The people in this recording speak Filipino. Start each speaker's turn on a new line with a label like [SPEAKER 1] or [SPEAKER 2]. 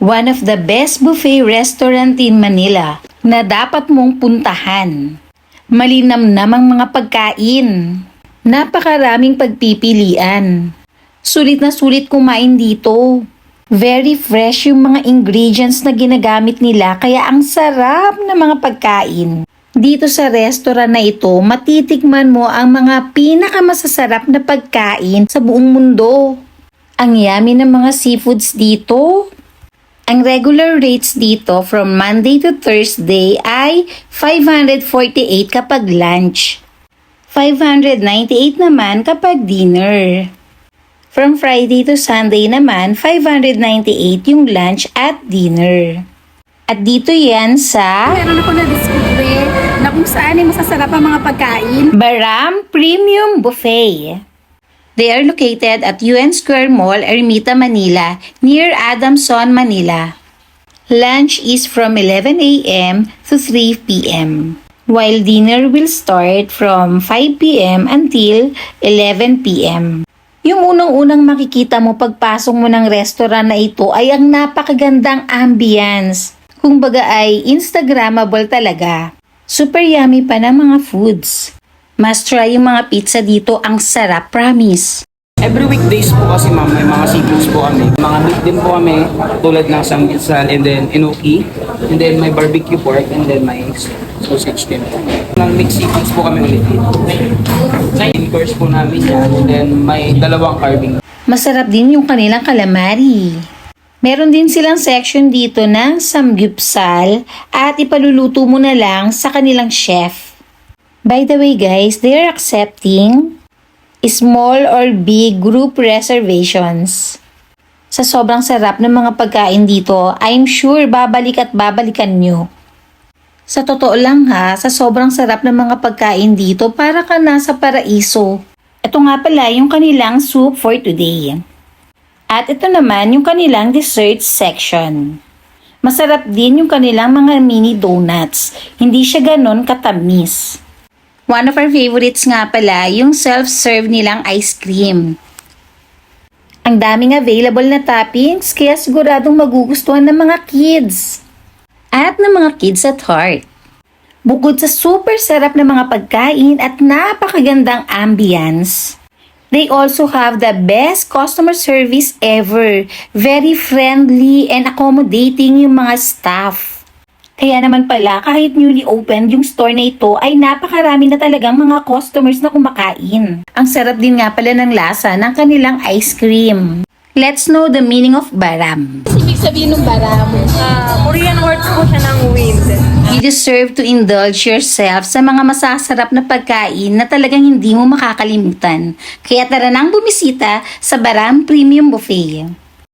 [SPEAKER 1] One of the best buffet restaurant in Manila na dapat mong puntahan. Malinamnam ang mga pagkain. Napakaraming pagpipilian. Sulit na sulit kumain dito. Very fresh yung mga ingredients na ginagamit nila kaya ang sarap ng mga pagkain. Dito sa restaurant na ito, matitikman mo ang mga pinakamasasarap na pagkain sa buong mundo. Ang yummy ng mga seafoods dito. Ang regular rates dito from Monday to Thursday ay 548 kapag lunch. 598 naman kapag dinner. From Friday to Sunday naman, 598 yung lunch at dinner. At dito yan sa
[SPEAKER 2] Meron ako na-discover na kung saan ay masasarap ang mga pagkain.
[SPEAKER 1] Baram Premium Buffet. They are located at UN Square Mall, Ermita, Manila, near Adamson, Manila. Lunch is from 11 a.m. to 3 p.m. while dinner will start from 5 p.m. until 11 p.m. Yung unang-unang makikita mo pagpasok mo ng restaurant na ito ay ang napakagandang ambience. Kumbaga ay Instagrammable talaga. Super yummy pa ng mga foods. Must try yung mga pizza dito, ang sarap, promise.
[SPEAKER 3] Every weekdays po kasi ma'am, may mga seafoods po kami. Mga meat din po kami, tulad ng samgyeopsal and then enoki. And then may barbecue pork and then may sausage din po. Ng mixed seafoods po kami ulit dito. Main course po namin yan and then may dalawang carving.
[SPEAKER 1] Masarap din yung kanilang calamari. Meron din silang section dito ng samgyeopsal at ipaluluto mo na lang sa kanilang chef. By the way guys, they are accepting small or big group reservations. Sa sobrang sarap ng mga pagkain dito, I'm sure babalik at babalikan nyo. Sa totoo lang ha, sa sobrang sarap ng mga pagkain dito, para ka nasa paraiso. Ito nga pala yung kanilang soup for today. At ito naman yung kanilang dessert section. Masarap din yung kanilang mga mini donuts. Hindi siya ganon katamis. One of our favorites nga pala, yung self-serve nilang ice cream. Ang daming available na toppings, kaya siguradong magugustuhan ng mga kids. At ng mga kids at heart. Bukod sa super sarap na mga pagkain at napakagandang ambience, they also have the best customer service ever. Very friendly and accommodating yung mga staff. Kaya naman pala, kahit newly opened yung store na ito, ay napakarami na talagang mga customers na kumakain. Ang sarap din nga pala ng lasa ng kanilang ice cream. Let's know the meaning of baram.
[SPEAKER 2] Ibig sabihin ng baram.
[SPEAKER 4] Korean words po siya ng wind.
[SPEAKER 1] You deserve to indulge yourself sa mga masasarap na pagkain na talagang hindi mo makakalimutan. Kaya tara nang bumisita sa Baram Premium Buffet.